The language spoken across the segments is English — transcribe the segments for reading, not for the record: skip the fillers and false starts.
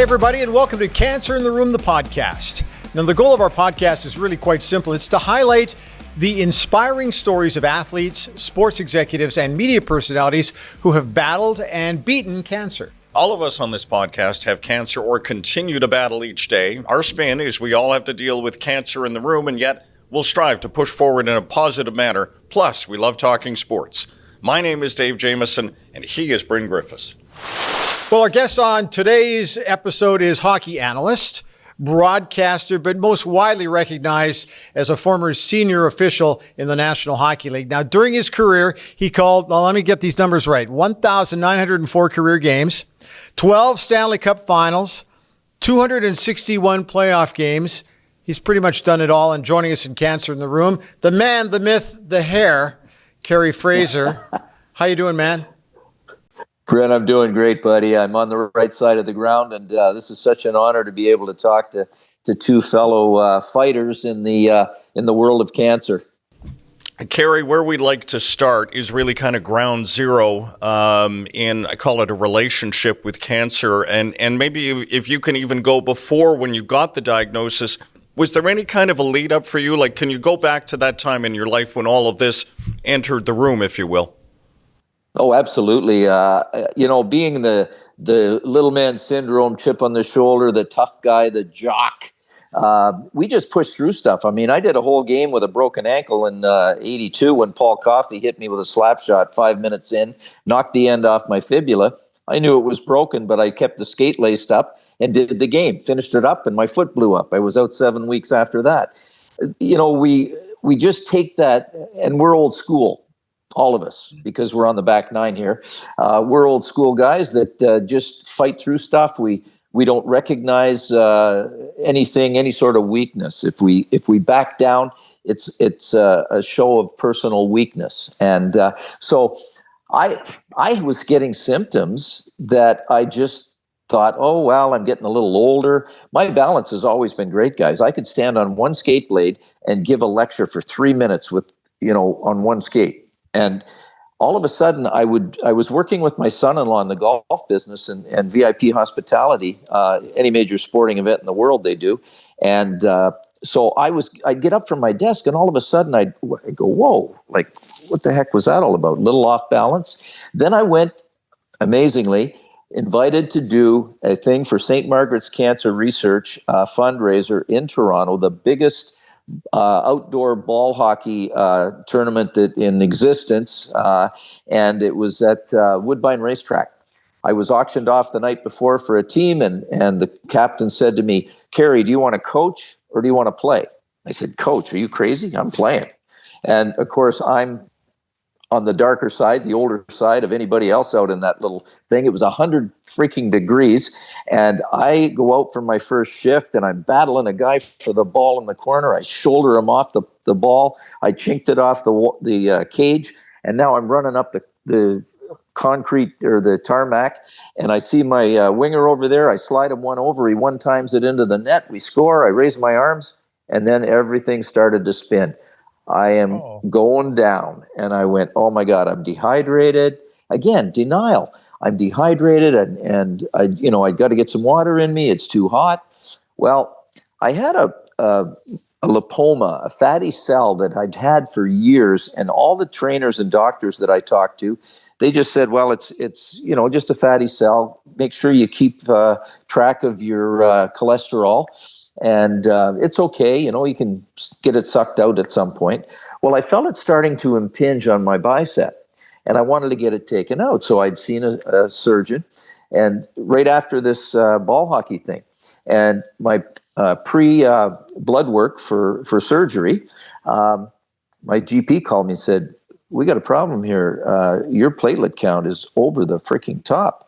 Hey, everybody, and welcome to Cancer in the Room, the podcast. Now, the goal of our podcast is really quite simple. It's to highlight the inspiring stories of athletes, sports executives, and media personalities who have battled and beaten cancer. All of us on this podcast have cancer or continue to battle each day. Our spin is we all have to deal with cancer in the room, and yet we'll strive to push forward in a positive manner. Plus, we love talking sports. My name is Dave Jamieson, and he is Bryn Griffiths. Well, our guest on today's episode is hockey analyst, broadcaster, but most widely recognized as a former senior official in the National Hockey League. Now, during his career, he called, well, let me get these numbers right, 1,904 career games, 12 Stanley Cup Finals, 261 playoff games. He's pretty much done it all. And joining us in Cancer in the Room, the man, the myth, the hair, Kerry Fraser. How you doing, man? Bryn, I'm doing great, buddy. I'm on the right side of the ground, and this is such an honor to be able to talk to two fellow fighters in the world of cancer. Kerry, where we'd like to start is really kind of ground zero in, I call it a relationship with cancer, and maybe if you can even go before when you got the diagnosis. Was there any kind of a lead up for you? Like, can you go back to that time in your life when all of this entered the room, if you will? Oh, absolutely. Being the little man syndrome, chip on the shoulder, the tough guy, the jock, we just pushed through stuff. I mean, I did a whole game with a broken ankle in 82 when Paul Coffey hit me with a slap shot 5 minutes in, knocked the end off my fibula. I knew it was broken, but I kept the skate laced up and did the game, finished it up, and my foot blew up. I was out 7 weeks after that. You know, we just take that, and we're old school. All of us, because we're on the back nine here. We're old school guys that just fight through stuff. We don't recognize anything, any sort of weakness. If we back down, it's a show of personal weakness. And so I was getting symptoms that I just thought, oh, well, I'm getting a little older. My balance has always been great, guys. I could stand on one skate blade and give a lecture for 3 minutes on one skate. And all of a sudden, I was working with my son-in-law in the golf business and VIP hospitality, any major sporting event in the world they do. And so I'd get up from my desk, and all of a sudden I'd go, whoa, like, what the heck was that all about? A little off balance. Then I went, amazingly, invited to do a thing for St. Margaret's Cancer Research fundraiser in Toronto, the biggest outdoor ball hockey tournament that in existence, and it was at Woodbine Racetrack. I was auctioned off the night before for a team, and the captain said to me, "Kerry, do you want to coach or do you want to play?" I said, "Coach, are you crazy? I'm playing." And of course, I'm on the darker side, the older side of anybody else out in that little thing. It was 100 freaking degrees. And I go out for my first shift, and I'm battling a guy for the ball in the corner. I shoulder him off the ball. I chinked it off the cage. And now I'm running up the concrete or the tarmac, and I see my winger over there. I slide him one over. He one times it into the net. We score. I raise my arms, and then everything started to spin. I am going down, and I went, oh my God, I'm dehydrated. Again, denial. I'm dehydrated, and I got to get some water in me. It's too hot. Well, I had a lipoma, a fatty cell that I'd had for years, and all the trainers and doctors that I talked to, they just said, well, it's just a fatty cell. Make sure you keep track of your cholesterol. And it's okay, you can get it sucked out at some point. Well, I felt it starting to impinge on my bicep, and I wanted to get it taken out. So I'd seen a surgeon, and right after this ball hockey thing, and my pre-blood work for surgery, my GP called me and said, "We got a problem here. Your platelet count is over the freaking top.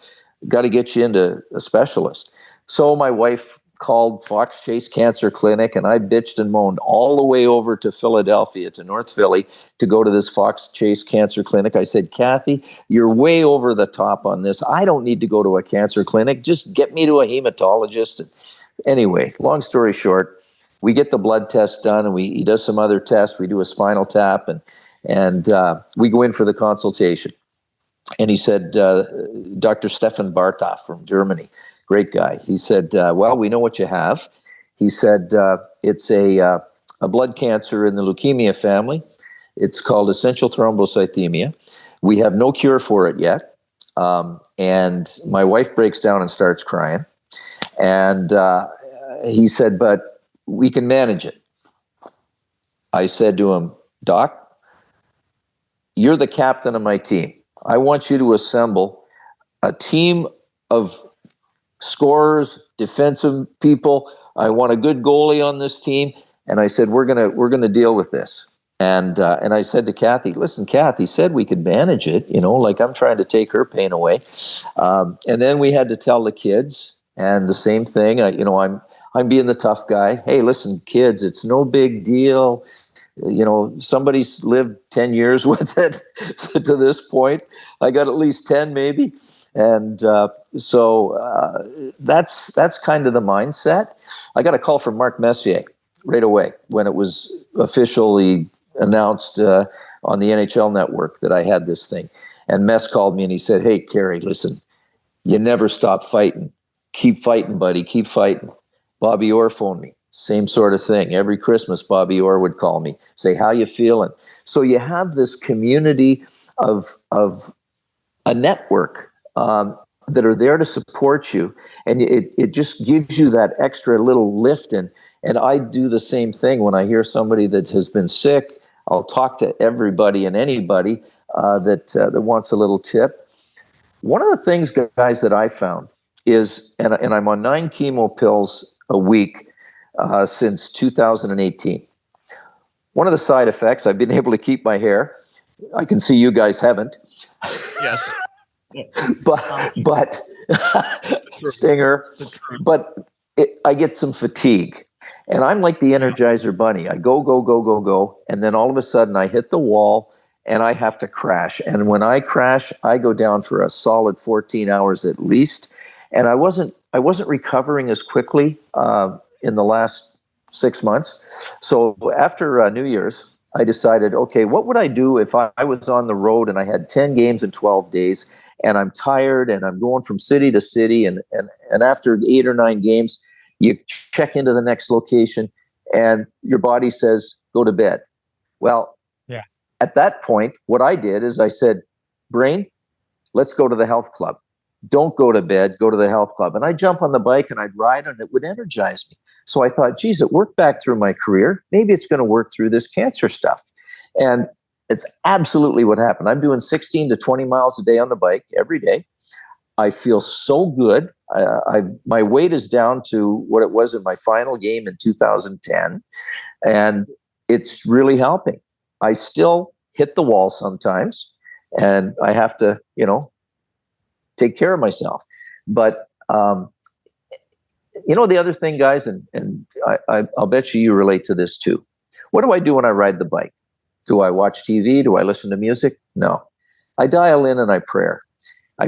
Got to get you into a specialist." So my wife called Fox Chase Cancer Clinic, and I bitched and moaned all the way over to Philadelphia, to North Philly, to go to this Fox Chase Cancer Clinic. I said, "Kathy, you're way over the top on this. I don't need to go to a cancer clinic. Just get me to a hematologist." Anyway, long story short, we get the blood test done, and he does some other tests. We do a spinal tap, and we go in for the consultation. And he said, Dr. Stefan Bartoff from Germany great guy. He said, well, we know what you have. He said, it's a blood cancer in the leukemia family. It's called essential thrombocythemia. We have no cure for it yet. And my wife breaks down and starts crying. And he said, but we can manage it. I said to him, Doc, you're the captain of my team. I want you to assemble a team of scorers, defensive people. I want a good goalie on this team. And I said, we're gonna deal with this. And I said to Kathy, listen, Kathy said we could manage it, like I'm trying to take her pain away. And then we had to tell the kids, and the same thing, I'm being the tough guy. Hey, listen, kids, it's no big deal. Somebody's lived 10 years with it to this point. I got at least 10 maybe. And so that's kind of the mindset. I got a call from Mark Messier right away when it was officially announced on the NHL network that I had this thing. And Mess called me and he said, hey, Kerry, listen, you never stop fighting. Keep fighting, buddy. Keep fighting. Bobby Orr phoned me. Same sort of thing. Every Christmas, Bobby Orr would call me, say, how you feeling? So you have this community of a network that are there to support you. And it just gives you that extra little lift. And I do the same thing when I hear somebody that has been sick. I'll talk to everybody and anybody that wants a little tip. One of the things, guys, that I found is, and I'm on 9 chemo pills a week since 2018. One of the side effects, I've been able to keep my hair. I can see you guys haven't. Yes. but stinger. But I get some fatigue. And I'm like the Energizer Bunny. I go. And then all of a sudden I hit the wall and I have to crash. And when I crash, I go down for a solid 14 hours at least. And I wasn't recovering as quickly in the last 6 months. So after New Year's, I decided, okay, what would I do if I was on the road and I had 10 games in 12 days and I'm tired and I'm going from city to city and after 8 or 9 games, you check into the next location and your body says, go to bed. Well, yeah. At that point, what I did is I said, Bryn, let's go to the health club. Don't go to bed, go to the health club. And I'd jump on the bike and I'd ride and it would energize me. So I thought, geez, it worked back through my career. Maybe it's going to work through this cancer stuff. And it's absolutely what happened. I'm doing 16 to 20 miles a day on the bike every day. I feel so good. My weight is down to what it was in my final game in 2010. And it's really helping. I still hit the wall sometimes and I have to, take care of myself. But, the other thing, guys, and I'll bet you relate to this too. What do I do when I ride the bike? Do I watch TV? Do I listen to music? No. I dial in and I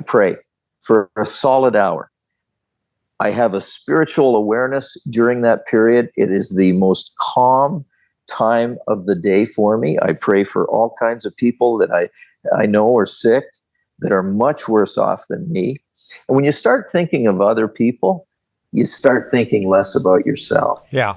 pray for a solid hour. I have a spiritual awareness during that period. It is the most calm time of the day for me. I pray for all kinds of people that I know are sick, that are much worse off than me. And when you start thinking of other people, you start thinking less about yourself. Yeah.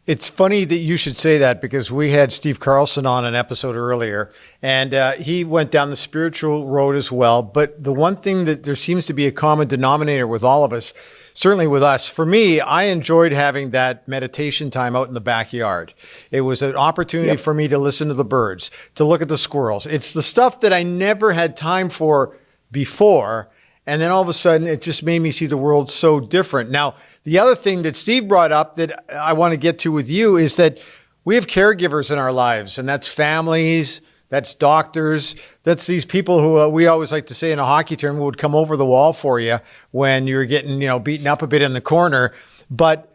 It's funny that you should say that because we had Steve Carlson on an episode earlier and he went down the spiritual road as well. But the one thing that there seems to be a common denominator with all of us, certainly with us, for me, I enjoyed having that meditation time out in the backyard. It was an opportunity for me to listen to the birds, to look at the squirrels. It's the stuff that I never had time for before. And then all of a sudden, it just made me see the world so different. Now, the other thing that Steve brought up that I want to get to with you is that we have caregivers in our lives, and that's families, that's doctors, that's these people who we always like to say in a hockey term would come over the wall for you when you're getting, beaten up a bit in the corner. But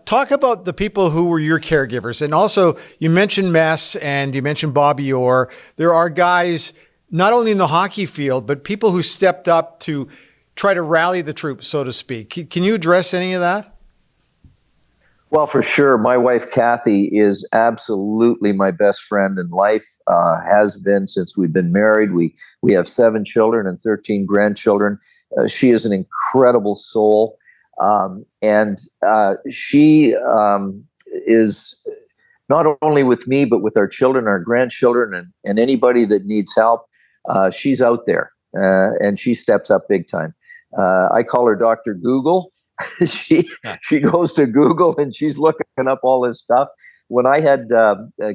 talk about the people who were your caregivers. And also, you mentioned Mess and you mentioned Bobby Orr. There are guys not only in the hockey field, but people who stepped up to try to rally the troops, so to speak. Can you address any of that? Well, for sure. My wife, Kathy, is absolutely my best friend in life, has been since we've been married. We have 7 children and 13 grandchildren. She is an incredible soul. And she is not only with me, but with our children, our grandchildren, and anybody that needs help. She's out there, and she steps up big time. I call her Dr. Google. She goes to Google and she's looking up all this stuff. When I had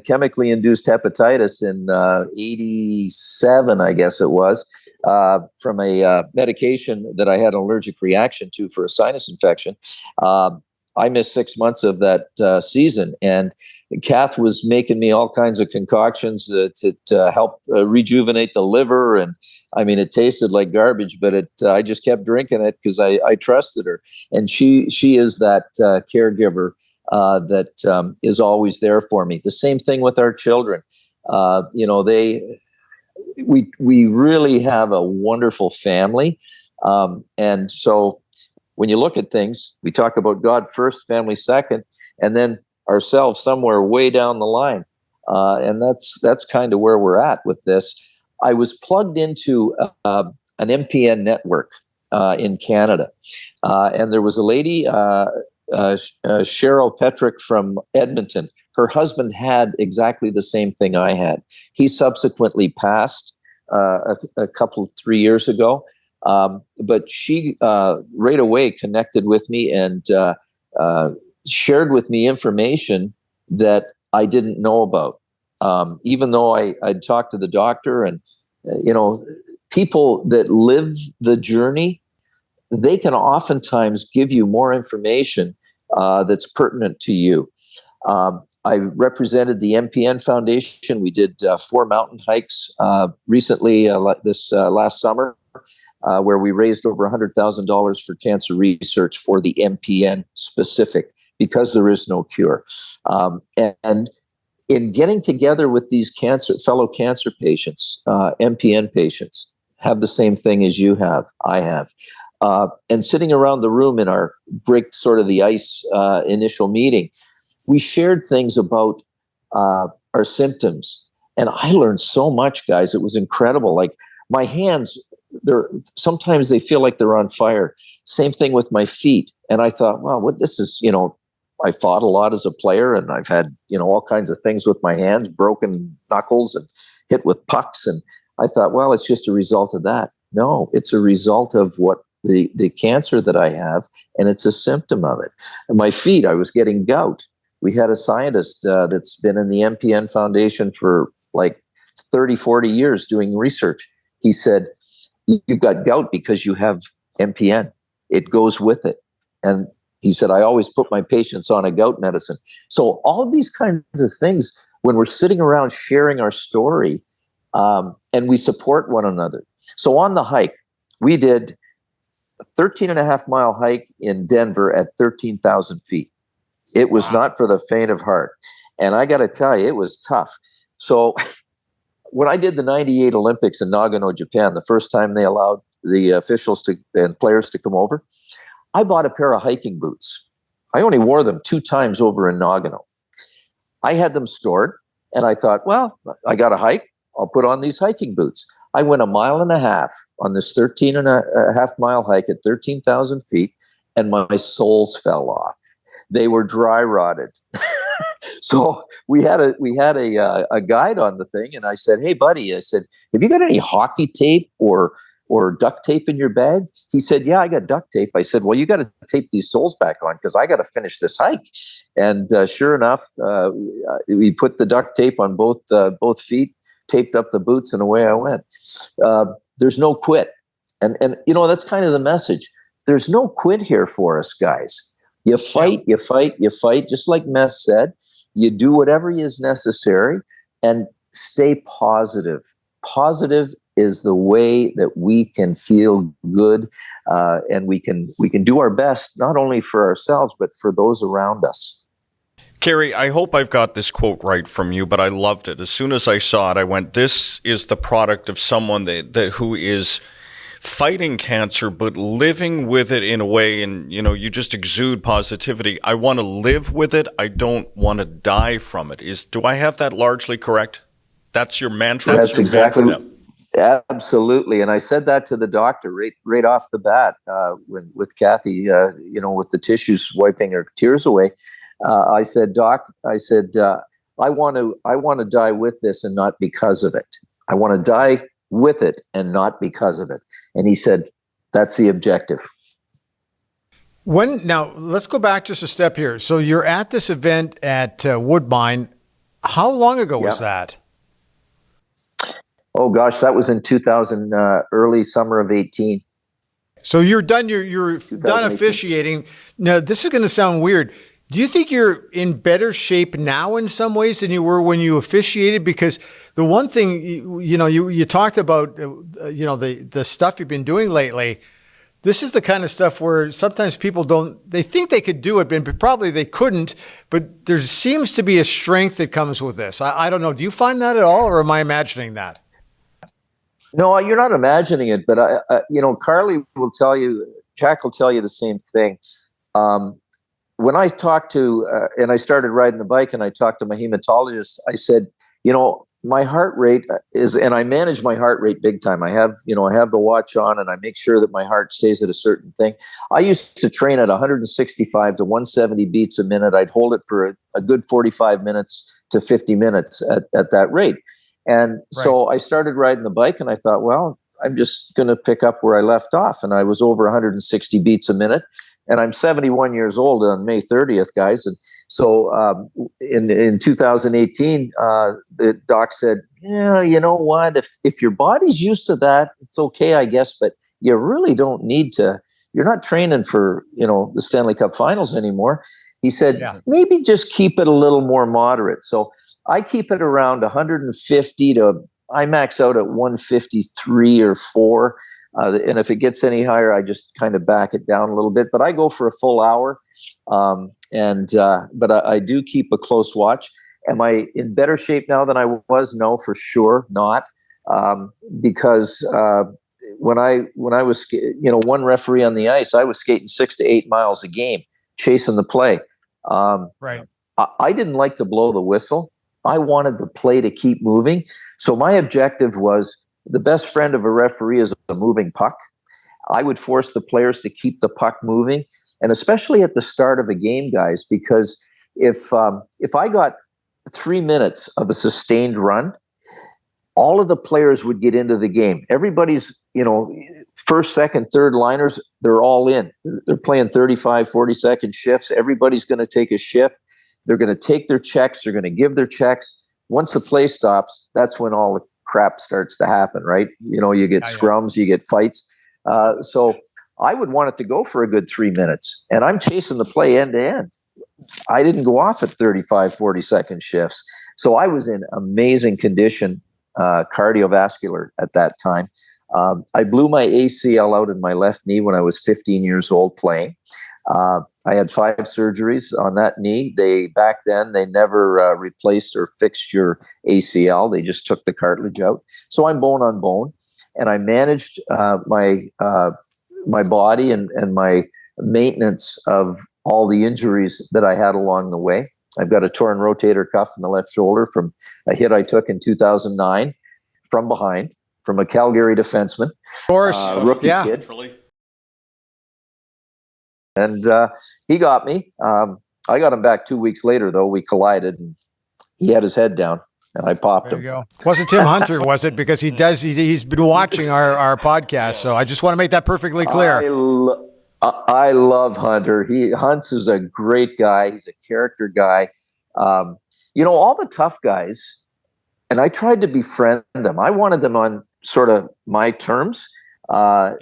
chemically induced hepatitis in 87, I guess it was, from a medication that I had an allergic reaction to for a sinus infection, I missed 6 months of that season. And Kath was making me all kinds of concoctions to help rejuvenate the liver. And I mean, it tasted like garbage, but I just kept drinking it because I trusted her. And she is that caregiver that is always there for me. The same thing with our children. We really have a wonderful family. And so when you look at things, we talk about God first, family second, and then ourselves somewhere way down the line. And that's kind of where we're at with this. I was plugged into an MPN network in Canada. And there was a lady, Cheryl Petrick from Edmonton. Her husband had exactly the same thing I had. He subsequently passed a couple, 3 years ago. But she right away connected with me and shared with me information that I didn't know about. Even though I'd talked to the doctor, and people that live the journey, they can oftentimes give you more information that's pertinent to you. I represented the MPN Foundation. We did 4 mountain hikes recently, this last summer, where we raised over $100,000 for cancer research for the MPN specific, because there is no cure. And in getting together with these fellow cancer patients, MPN patients, have the same thing as you have, I have. And sitting around the room in our break sort of the ice initial meeting, we shared things about our symptoms. And I learned so much, guys. It was incredible. Like my hands, sometimes they feel like they're on fire. Same thing with my feet. And I thought, wow, what this is, I fought a lot as a player, and I've had, all kinds of things with my hands, broken knuckles and hit with pucks. And I thought, well, it's just a result of that. No, it's a result of what the cancer that I have, and it's a symptom of it. And my feet, I was getting gout. We had a scientist that's been in the MPN Foundation for like 30, 40 years doing research. He said, you've got gout because you have MPN. It goes with it. And he said, I always put my patients on a gout medicine. So all of these kinds of things, when we're sitting around sharing our story, and we support one another. So on the hike, we did a 13.5-mile hike in Denver at 13,000 feet. It was not for the faint of heart. And I got to tell you, it was tough. So when I did the 98 Olympics in Nagano, Japan, the first time they allowed the officials and players to come over, I bought a pair of hiking boots. I only wore them 2 times over in Nagano. I had them stored, and I thought, well, I got a hike. I'll put on these hiking boots. I went 1.5 miles on this 13.5-mile hike at 13,000 feet, and my soles fell off. They were dry rotted. So we had a guide on the thing, and I said, "Hey, buddy," I said, "have you got any hockey tape or duct tape in your bag?" He said, "Yeah, I got duct tape." I said, "Well, you got to tape these soles back on because I got to finish this hike." And sure enough, we put the duct tape on both feet, taped up the boots, and away I went. There's no quit, and that's kind of the message. There's no quit here for us, guys. You fight, you fight, you fight. Just like Mess said, you do whatever is necessary and stay positive. Positive is the way that we can feel good, and we can do our best, not only for ourselves, but for those around us. Kerry, I hope I've got this quote right from you, but I loved it. As soon as I saw it, I went, this is the product of someone who is fighting cancer, but living with it in a way, and you just exude positivity. I want to live with it. I don't want to die from it. Do I have that largely correct? That's your mantra? That's exactly. Absolutely. And I said that to the doctor right off the bat, with Kathy, with the tissues wiping her tears away. I said, Doc, I want to die with this and not because of it. I want to die with it and not because of it. And he said, that's the objective. Now let's go back just a step here. So you're at this event at Woodbine. How long ago was that? Oh gosh, that was in 2000, early summer of 18. So you're done. You're done officiating. Now this is going to sound weird. Do you think you're in better shape now in some ways than you were when you officiated? Because the one thing you talked about, the stuff you've been doing lately. This is the kind of stuff where sometimes people they think they could do it, but probably they couldn't. But there seems to be a strength that comes with this. I don't know. Do you find that at all, or am I imagining that? No, you're not imagining it, but Carly will tell you, Jack will tell you the same thing. When I talked to, and I started riding the bike, and I talked to my hematologist, I said, my heart rate is, and I manage my heart rate big time. I have the watch on, and I make sure that my heart stays at a certain thing. I used to train at 165 to 170 beats a minute. I'd hold it for a good 45 minutes to 50 minutes at that rate. And so I started riding the bike, and I thought, well, I'm just going to pick up where I left off. And I was over 160 beats a minute. And I'm 71 years old on May 30th, guys. And so in 2018, the doc said, yeah, you know what? If your body's used to that, it's okay, I guess. But you really don't need to. You're not training for, the Stanley Cup Finals anymore. He said, maybe just keep it a little more moderate. So I keep it around 150 to, I max out at 153 or 4. And if it gets any higher, I just kind of back it down a little bit. But I go for a full hour. But I do keep a close watch. Am I in better shape now than I was? No, for sure not. Because when I was, one referee on the ice, I was skating 6 to 8 miles a game, chasing the play. I didn't like to blow the whistle. I wanted the play to keep moving. So my objective was, the best friend of a referee is a moving puck. I would force the players to keep the puck moving, and especially at the start of a game, guys, because if I got 3 minutes of a sustained run, all of the players would get into the game. Everybody's, first, second, third liners, they're all in. They're playing 35, 40-second shifts. Everybody's going to take a shift. They're going to take their checks. They're going to give their checks. Once the play stops, that's when all the crap starts to happen, right? You get scrums, you get fights. So I would want it to go for a good 3 minutes. And I'm chasing the play end to end. I didn't go off at 35, 40-second shifts. So I was in amazing condition, cardiovascular at that time. I blew my ACL out in my left knee when I was 15 years old playing. I had 5 surgeries on that knee. Back then they never replaced or fixed your ACL. They just took the cartilage out. So I'm bone on bone, and I managed my body and my maintenance of all the injuries that I had along the way. I've got a torn rotator cuff in the left shoulder from a hit I took in 2009 from behind, from a Calgary defenseman. Of course. Rookie kid. And he got me. I got him back 2 weeks later, though. We collided, and he had his head down, and I popped him. There you go. Wasn't Tim Hunter, was it? Because he's been watching our podcast, so I just want to make that perfectly clear. I love Hunter. Hunts is a great guy. He's a character guy. All the tough guys, and I tried to befriend them. I wanted them on sort of my terms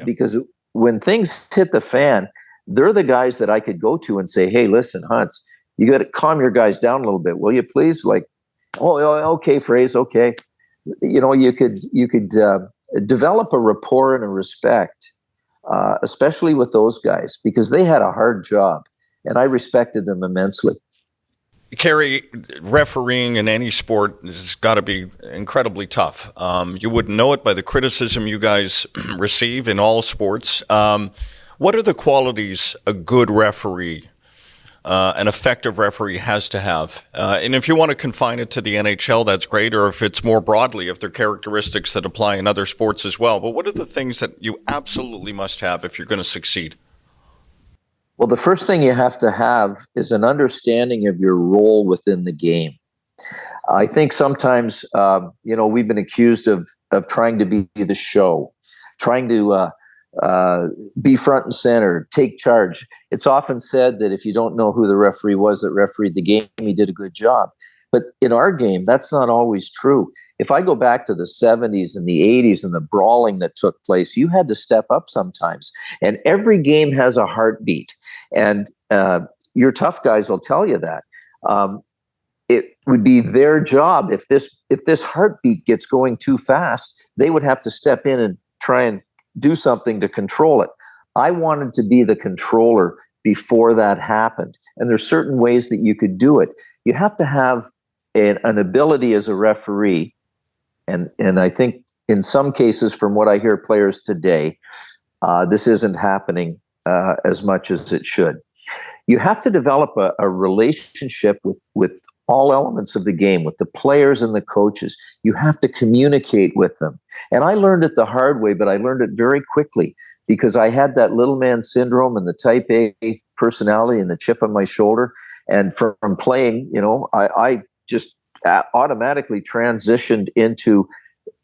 because when things hit the fan, they're the guys that I could go to and say, hey, listen, Hunts, you got to calm your guys down a little bit, will you please? Like, oh, okay, Phrase, okay. You could develop a rapport and a respect, especially with those guys, because they had a hard job, and I respected them immensely. Kerry, refereeing in any sport has got to be incredibly tough. You wouldn't know it by the criticism you guys receive in all sports. What are the qualities a good referee an effective referee has to have? And if you want to confine it to the NHL, that's great, or if it's more broadly, if there are characteristics that apply in other sports as well. But what are the things that you absolutely must have if you're going to succeed? Well, the first thing you have to have is an understanding of your role within the game. I think sometimes, we've been accused of trying to be the show, trying to be front and center, take charge. It's often said that if you don't know who the referee was that refereed the game, he did a good job. But in our game, that's not always true. If I go back to the 70s and the 80s and the brawling that took place, you had to step up sometimes. And every game has a heartbeat. And your tough guys will tell you that. It would be their job. If this heartbeat gets going too fast, they would have to step in and try and do something to control it. I wanted to be the controller before that happened. And there's certain ways that you could do it. You have to have an ability as a referee. And I think in some cases, from what I hear players today, this isn't happening as much as it should. You have to develop a relationship with all elements of the game, with the players and the coaches. You have to communicate with them. And I learned it the hard way, but I learned it very quickly because I had that little man syndrome and the type A personality and the chip on my shoulder. And from playing, I just automatically transitioned into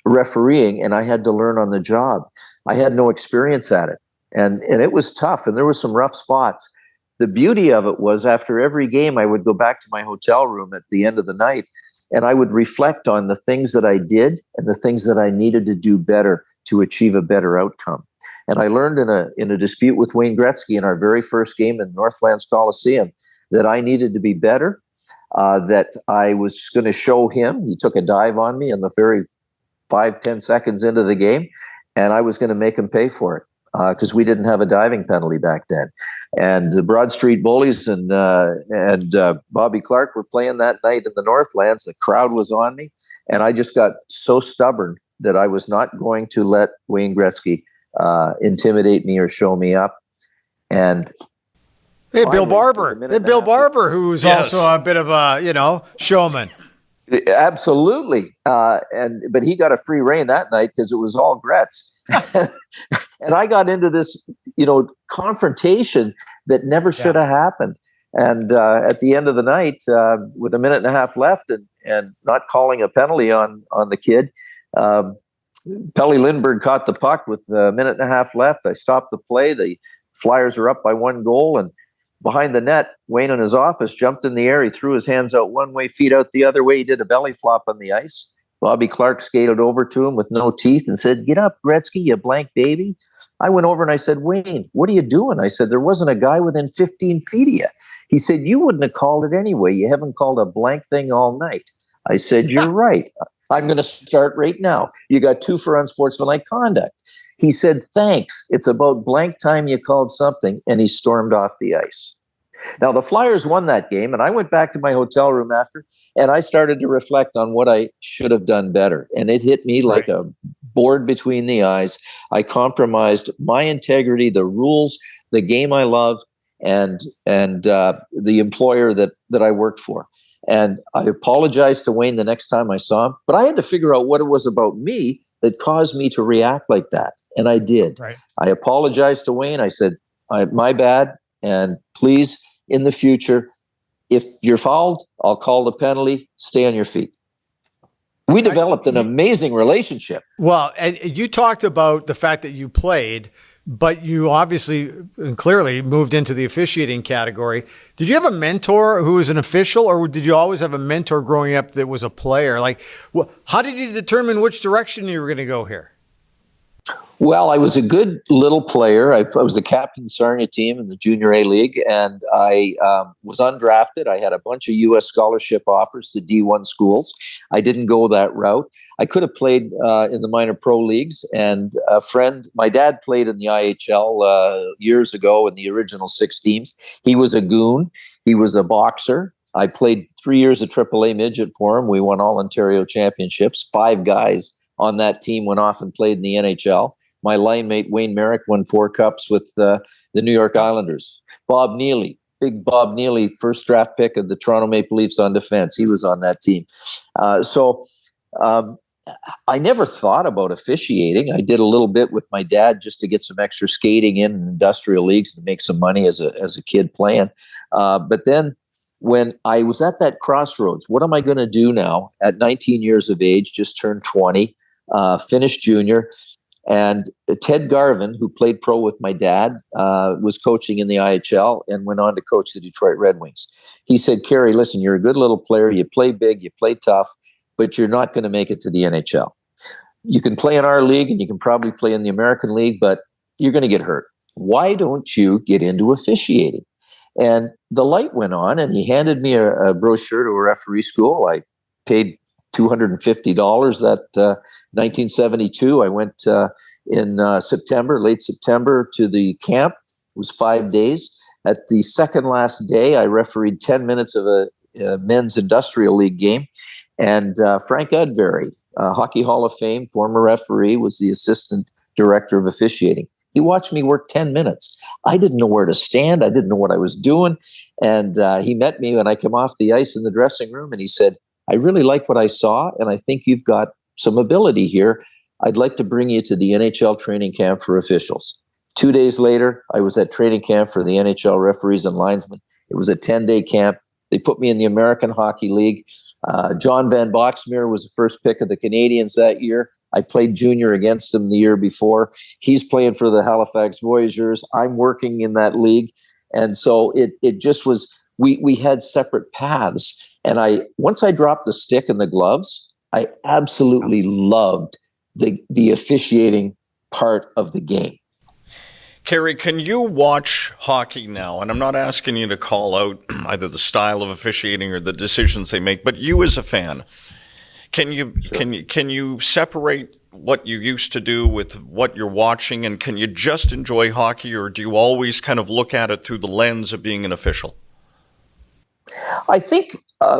refereeing, and I had to learn on the job. I had no experience at it. And it was tough, and there were some rough spots. The beauty of it was after every game, I would go back to my hotel room at the end of the night, and I would reflect on the things that I did and the things that I needed to do better to achieve a better outcome. And I learned in a dispute with Wayne Gretzky in our very first game in Northlands Coliseum that I needed to be better, that I was going to show him. He took a dive on me in the very 5-10 seconds into the game, and I was going to make him pay for it. Because we didn't have a diving penalty back then, and the Broad Street Bullies and Bobby Clark were playing that night in the Northlands. The crowd was on me, and I just got so stubborn that I was not going to let Wayne Gretzky intimidate me or show me up. And Bill Barber, who's also a bit of a showman. Absolutely, but he got a free rein that night because it was all Gretz. And I got into this, confrontation that never should have happened. And at the end of the night, with a minute and a half left and not calling a penalty on the kid, Pelly Lindbergh caught the puck with a minute and a half left. I stopped the play. The Flyers are up by 1 goal. And behind the net, Wayne in his office jumped in the air. He threw his hands out one way, feet out the other way. He did a belly flop on the ice. Bobby Clark skated over to him with no teeth and said, "Get up, Gretzky, you blank baby." I went over and I said, "Wayne, what are you doing?" I said, "There wasn't a guy within 15 feet of you." He said, "You wouldn't have called it anyway. You haven't called a blank thing all night." I said, "You're right. I'm going to start right now. You got 2 for unsportsmanlike conduct." He said, "Thanks. It's about blank time you called something," and he stormed off the ice. Now, the Flyers won that game, and I went back to my hotel room after, and I started to reflect on what I should have done better. And it hit me like a board between the eyes. I compromised my integrity, the rules, the game I loved, and the employer that I worked for. And I apologized to Wayne the next time I saw him, but I had to figure out what it was about me that caused me to react like that. And I did. Right. I apologized to Wayne. I said, my bad. And please, in the future, if you're fouled, I'll call the penalty. Stay on your feet. We developed an amazing relationship. Well, and you talked about the fact that you played, but you obviously and clearly moved into the officiating category. Did you have a mentor who was an official, or did you always have a mentor growing up that was a player? Like, how did you determine which direction you were going to go here? Well, I was a good little player. I was the captain of the Sarnia team in the Junior A League, and I was undrafted. I had a bunch of U.S. scholarship offers to D1 schools. I didn't go that route. I could have played in the minor pro leagues, and a friend, my dad played in the IHL years ago in the original 6 teams. He was a goon. He was a boxer. I played 3 years of AAA midget for him. We won all Ontario championships. 5 guys on that team went off and played in the NHL. My line mate, Wayne Merrick, won 4 cups with the New York Islanders. Bob Neely, Big Bob Neely, first draft pick of the Toronto Maple Leafs on defense. He was on that team. I never thought about officiating. I did a little bit with my dad just to get some extra skating in industrial leagues to make some money as a kid playing. But then when I was at that crossroads, what am I going to do now at 19 years of age, just turned 20, finished junior, and Ted Garvin, who played pro with my dad, was coaching in the IHL and went on to coach the Detroit Red Wings. He said, Kerry, listen, you're a good little player. You play big, you play tough, but you're not going to make it to the NHL. You can play in our league and you can probably play in the American League, but you're going to get hurt. Why don't you get into officiating? And the light went on, and he handed me a brochure to a referee school. I paid $250 at 1972. I went in September, late September, to the camp. It was 5 days. At the second last day, I refereed 10 minutes of a men's industrial league game. And Frank Udbury, Hockey Hall of Fame, former referee, was the assistant director of officiating. He watched me work 10 minutes. I didn't know where to stand. I didn't know what I was doing. And he met me when I came off the ice in the dressing room, and he said, I really like what I saw, and I think you've got some ability here. I'd like to bring you to the NHL training camp for officials. 2 days later, I was at training camp for the NHL referees and linesmen. It was a 10-day camp. They put me in the American Hockey League. John Van Boxmeer was the first pick of the Canadiens that year. I played junior against him the year before. He's playing for the Halifax Voyageurs. I'm working in that league. And so it just was, we had separate paths. And once I dropped the stick and the gloves, I absolutely loved the officiating part of the game. Kerry, can you watch hockey now? And I'm not asking you to call out either the style of officiating or the decisions they make, but you as a fan, can you separate what you used to do with what you're watching, and can you just enjoy hockey, or do you always kind of look at it through the lens of being an official? I think,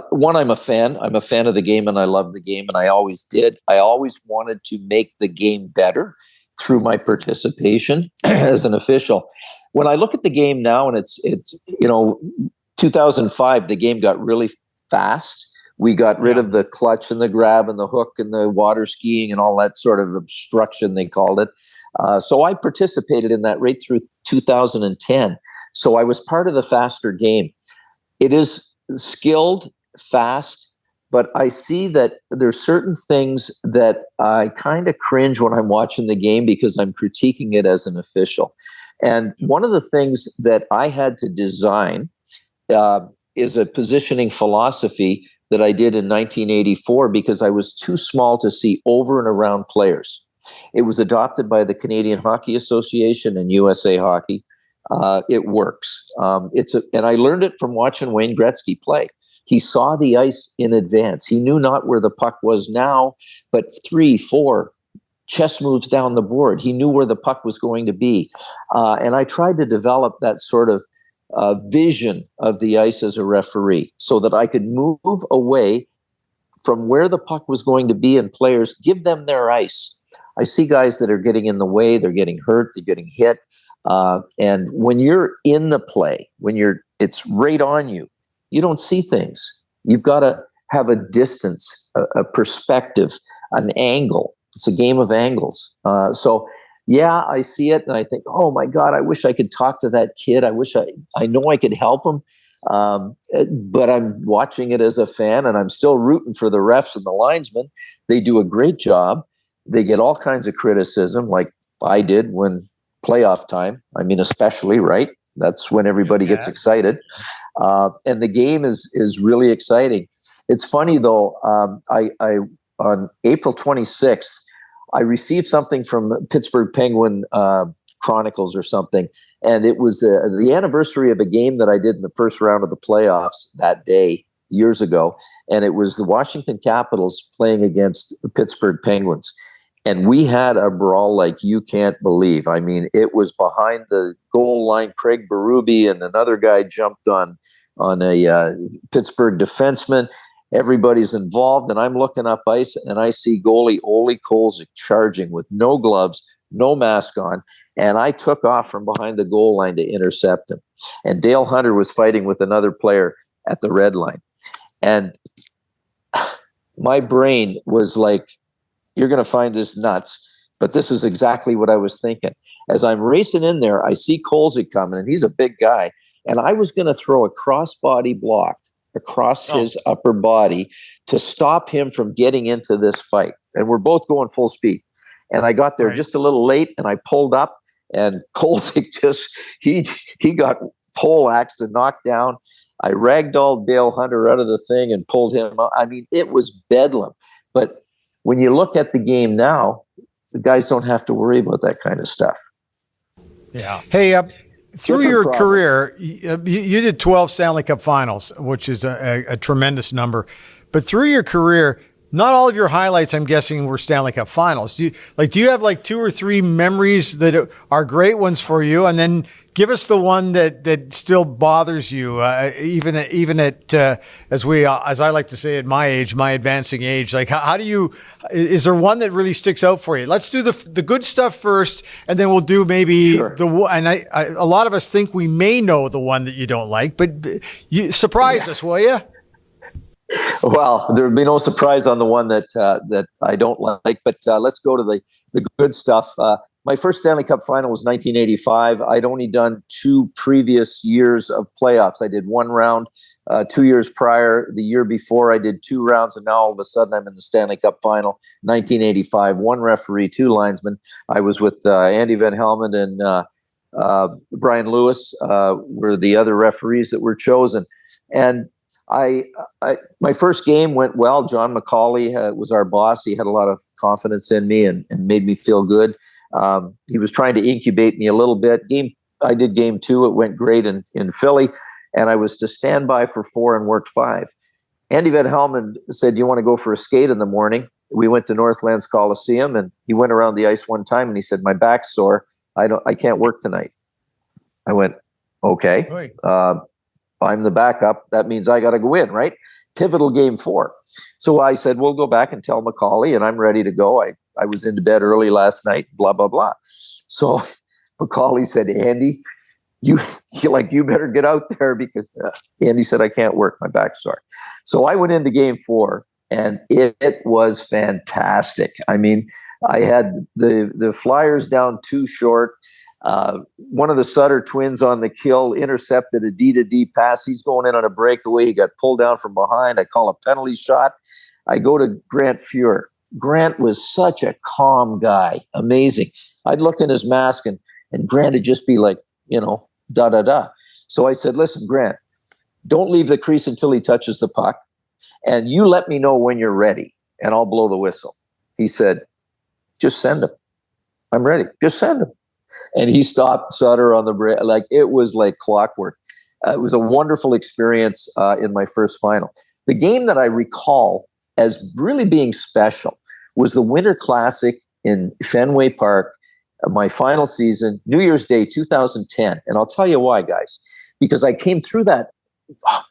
one, I'm a fan. I'm a fan of the game, and I love the game, and I always did. I always wanted to make the game better through my participation as an official. When I look at the game now, and it's 2005, the game got really fast. We got rid of the clutch and the grab and the hook and the water skiing and all that sort of obstruction, they called it. So I participated in that right through 2010. So I was part of the faster game. It is skilled, fast, but I see that there's certain things that I kind of cringe when I'm watching the game because I'm critiquing it as an official. And one of the things that I had to design is a positioning philosophy that I did in 1984 because I was too small to see over and around players. It was adopted by the Canadian Hockey Association and USA Hockey. It works. And I learned it from watching Wayne Gretzky play. He saw the ice in advance. He knew not where the puck was now, but 3, 4 chess moves down the board. He knew where the puck was going to be. And I tried to develop that sort of vision of the ice as a referee so that I could move away from where the puck was going to be and players, give them their ice. I see guys that are getting in the way, they're getting hurt, they're getting hit. And when you're in the play, it's right on you, you don't see things. You've got to have a distance, a perspective, an angle. It's a game of angles. So yeah, I see it and I think, oh my God, I wish I could talk to that kid. I wish I know I could help him. But I'm watching it as a fan and I'm still rooting for the refs and the linesmen. They do a great job. They get all kinds of criticism like I did when playoff time. I mean, especially, right? That's when everybody gets excited. And the game is really exciting. It's funny though, I on April 26th, I received something from Pittsburgh Penguin Chronicles or something. And it was the anniversary of a game that I did in the first round of the playoffs that day, years ago. And it was the Washington Capitals playing against the Pittsburgh Penguins. And we had a brawl like you can't believe. I mean, it was behind the goal line. Craig Berube and another guy jumped on a Pittsburgh defenseman. Everybody's involved, and I'm looking up ice, and I see goalie Ole Kolzig charging with no gloves, no mask on, and I took off from behind the goal line to intercept him. And Dale Hunter was fighting with another player at the red line. And my brain was like, you're going to find this nuts, but this is exactly what I was thinking. As I'm racing in there, I see Kolzig coming, and he's a big guy. And I was going to throw a cross-body block across his upper body to stop him from getting into this fight. And we're both going full speed. And I got there just a little late, and I pulled up, and Kolzig he got poleaxed and knocked down. I ragdolled Dale Hunter out of the thing and pulled him out. I mean, it was bedlam. But when you look at the game now, the guys don't have to worry about that kind of stuff. Yeah. Hey, through your career, you did 12 Stanley Cup Finals, which is a tremendous number. But through your career, not all of your highlights, I'm guessing, were Stanley Cup Finals. Do you have like 2 or 3 memories that are great ones for you? And then give us the one that still bothers you, even at as I like to say at my age, my advancing age. Like, how do you? Is there one that really sticks out for you? Let's do the good stuff first, and then we'll do maybe a lot of us think we may know the one that you don't like, but you surprise us, will you? Well, there would be no surprise on the one that I don't like, but let's go to the good stuff. My first Stanley Cup final was 1985. I'd only done 2 previous years of playoffs. I did 1 round 2 years prior. The year before, I did 2 rounds, and now all of a sudden I'm in the Stanley Cup final, 1985. 1 referee, 2 linesmen. I was with Andy Van Helmond and Brian Lewis were the other referees that were chosen. And my first game went well. John McCauley was our boss. He had a lot of confidence in me and made me feel good. He was trying to incubate me a little bit. I did game 2. It went great in Philly, and I was to stand by for 4 and worked 5. Andy Van Helmond said, "Do you want to go for a skate in the morning?" We went to Northlands Coliseum, and he went around the ice one time, and he said, "My back's sore. I can't work tonight." I went, "Okay." I'm the backup. That means I got to go in, right? Pivotal game 4. So I said, we'll go back and tell McCauley, and I'm ready to go. I was into bed early last night, blah, blah, blah. So McCauley said, "Andy, you better get out there," because Andy said, "I can't work. My back's sore." So I went into game 4, and it was fantastic. I mean, I had the Flyers down 2 short. One of the Sutter twins on the kill intercepted a D-to-D pass. He's going in on a breakaway. He got pulled down from behind. I call a penalty shot. I go to Grant Fuhr. Grant was such a calm guy. Amazing. I'd look in his mask and Grant would just be like, da-da-da. So I said, "Listen, Grant, don't leave the crease until he touches the puck. And you let me know when you're ready, and I'll blow the whistle." He said, "Just send him. I'm ready. Just send him." And he stopped Sutter on the break. Like, it was like clockwork. It was a wonderful experience in my first final. The game that I recall as really being special was the Winter Classic in Fenway Park, my final season, New Year's Day 2010. And I'll tell you why, guys. Because I came through that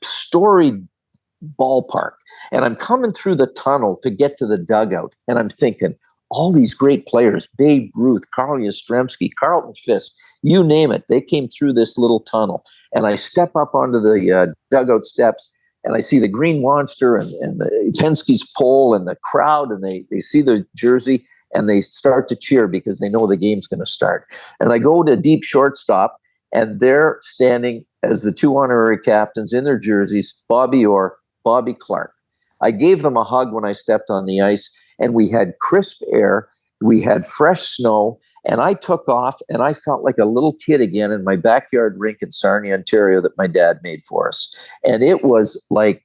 storied ballpark, and I'm coming through the tunnel to get to the dugout, and I'm thinking, all these great players, Babe Ruth, Carl Yastrzemski, Carlton Fisk, you name it, they came through this little tunnel. And I step up onto the dugout steps, and I see the Green Monster and the Penske's pole and the crowd, and they see the jersey, and they start to cheer because they know the game's going to start. And I go to deep shortstop, and they're standing as the 2 honorary captains in their jerseys, Bobby Orr, Bobby Clark. I gave them a hug when I stepped on the ice, and we had crisp air, we had fresh snow, and I took off, and I felt like a little kid again in my backyard rink in Sarnia, Ontario that my dad made for us. And it was like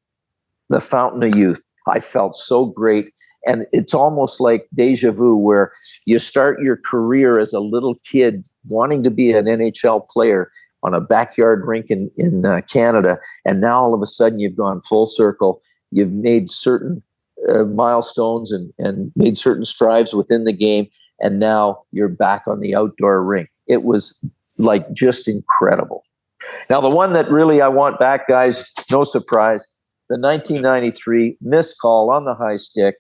the fountain of youth. I felt so great. And it's almost like deja vu, where you start your career as a little kid wanting to be an NHL player on a backyard rink in Canada. And now all of a sudden you've gone full circle. You've made certain milestones and made certain strides within the game, and now you're back on the outdoor rink. It was like just incredible. Now, the one that really I want back, guys, no surprise, the 1993 missed call on the high stick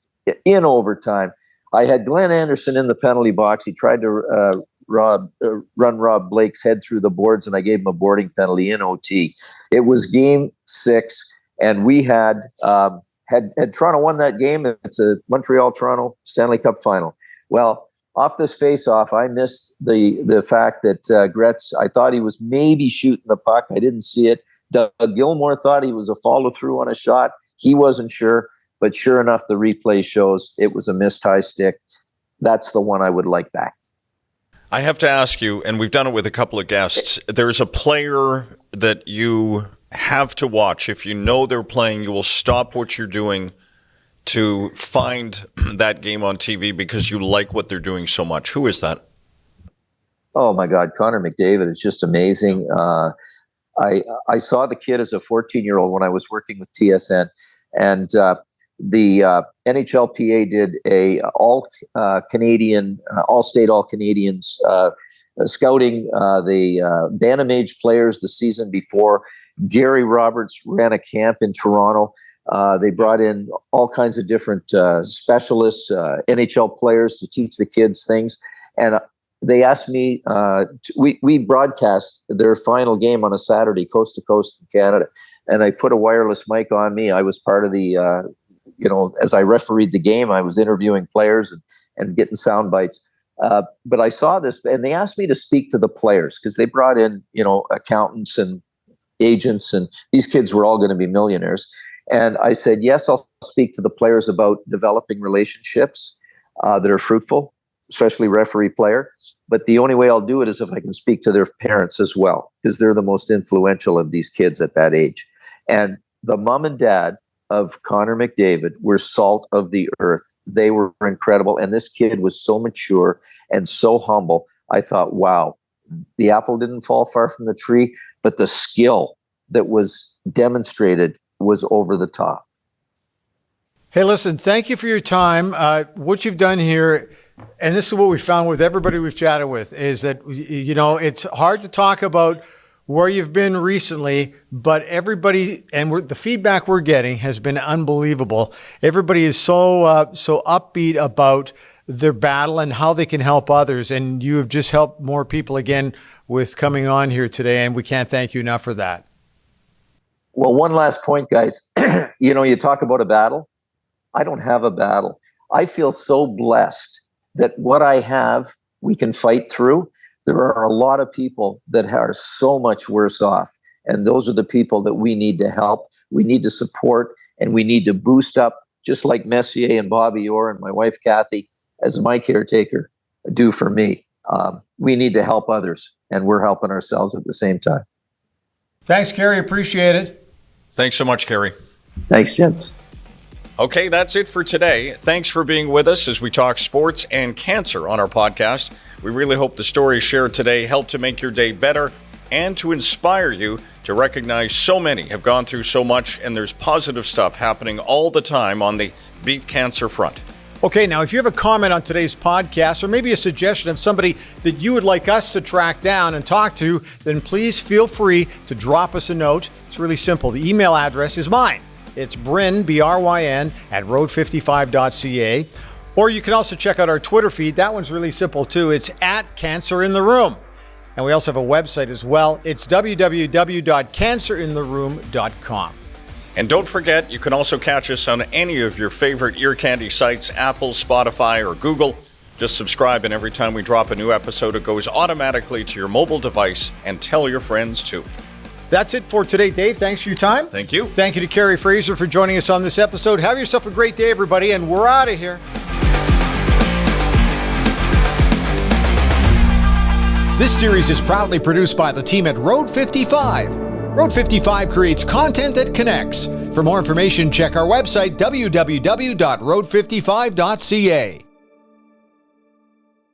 in overtime. I had Glenn Anderson in the penalty box. He tried to run Rob Blake's head through the boards, and I gave him a boarding penalty in OT. It was game 6, and we had Toronto won that game. It's a Montreal-Toronto Stanley Cup final. Well, off this face-off, I missed the fact that Gretz, I thought he was maybe shooting the puck. I didn't see it. Doug Gilmour thought he was a follow-through on a shot. He wasn't sure, but sure enough, the replay shows it was a missed high stick. That's the one I would like back. I have to ask you, and we've done it with a couple of guests, there's a player that you have to watch. If you know they're playing, you will stop what you're doing to find that game on TV because you like what they're doing so much. Who is that? Oh, my God. Connor McDavid is just amazing. I saw the kid as a 14-year-old when I was working with TSN, and the NHLPA did a all-Canadian, all-state, all-Canadians scouting the Bantam age players the season before. Gary Roberts ran a camp in Toronto. They brought in all kinds of different specialists, NHL players to teach the kids things. And they asked me, we broadcast their final game on a Saturday, coast to coast in Canada. And I put a wireless mic on me. I was part of the, as I refereed the game, I was interviewing players and getting sound bites. But I saw this, and they asked me to speak to the players because they brought in, accountants and agents, and these kids were all going to be millionaires. And I said, yes, I'll speak to the players about developing relationships that are fruitful, especially referee-player. But the only way I'll do it is if I can speak to their parents as well, because they're the most influential of these kids at that age. And the mom and dad of Connor McDavid were salt of the earth. They were incredible. And this kid was so mature and so humble. I thought, wow, the apple didn't fall far from the tree, but the skill that was demonstrated was over the top. Hey, listen, thank you for your time. What you've done here, and this is what we found with everybody we've chatted with, is that, it's hard to talk about where you've been recently, but everybody, and the feedback we're getting has been unbelievable. Everybody is so upbeat about their battle and how they can help others. And you have just helped more people again with coming on here today. And we can't thank you enough for that. Well, one last point, guys. You talk about a battle. I don't have a battle. I feel so blessed that what I have, we can fight through. There are a lot of people that are so much worse off. And those are the people that we need to help. We need to support, and we need to boost up, just like Messier and Bobby Orr and my wife, Kathy, as my caretaker, do for me. We need to help others, and we're helping ourselves at the same time. Thanks, Kerry. Appreciate it. Thanks so much, Kerry. Thanks, gents. Okay, that's it for today. Thanks for being with us as we talk sports and cancer on our podcast. We really hope the stories shared today help to make your day better and to inspire you to recognize so many have gone through so much, and there's positive stuff happening all the time on the Beat Cancer front. Okay, now if you have a comment on today's podcast or maybe a suggestion of somebody that you would like us to track down and talk to, then please feel free to drop us a note. It's really simple. The email address is mine. It's Bryn, B-R-Y-N, at road55.ca. Or you can also check out our Twitter feed. That one's really simple too. It's at Cancer in the Room. And we also have a website as well. It's www.cancerintheroom.com. And don't forget, you can also catch us on any of your favorite ear candy sites, Apple, Spotify, or Google. Just subscribe, and every time we drop a new episode, it goes automatically to your mobile device, and tell your friends too. That's it for today, Dave. Thanks for your time. Thank you. Thank you to Kerry Fraser for joining us on this episode. Have yourself a great day, everybody, and we're out of here. This series is proudly produced by the team at Road 55. Road 55 creates content that connects. For more information, check our website, www.road55.ca.